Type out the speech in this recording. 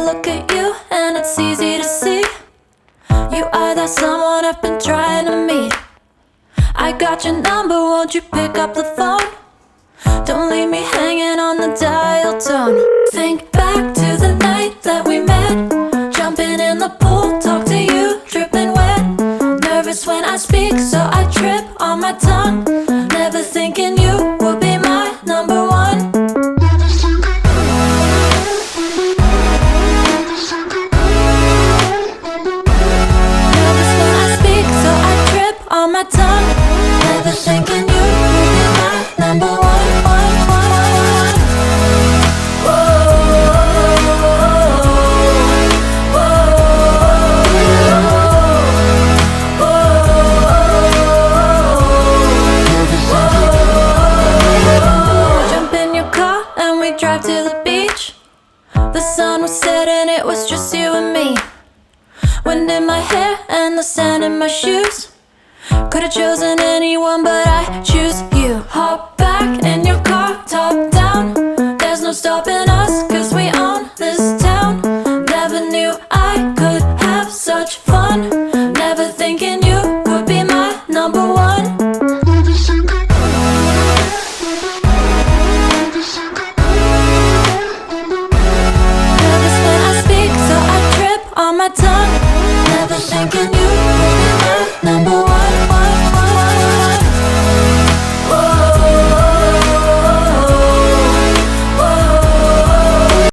look at you and it's easy to see you are that someone I've been trying to meet. I got your number, won't you pick up the phone? Don't leave me hanging on the dial tone. Think back to the night that we met, jumping in the pool, talk to you, dripping wet. Nervous when I speak, so I trip on my tongue. Never thinking you would be my number one. Nervous when I speak, so I trip on my tongue. Never thinking you would be my number one. Drive to the beach. The sun was setting, it was just you and me. Wind in my hair and the sand in my shoes. Could've chosen anyone, but I choose you. Hop back in your car, top down. There's no stopping us, cause we own this town. Never knew I could have such fun. Never thinking you would be my number one. On my tongue, never thinking you would be my number one.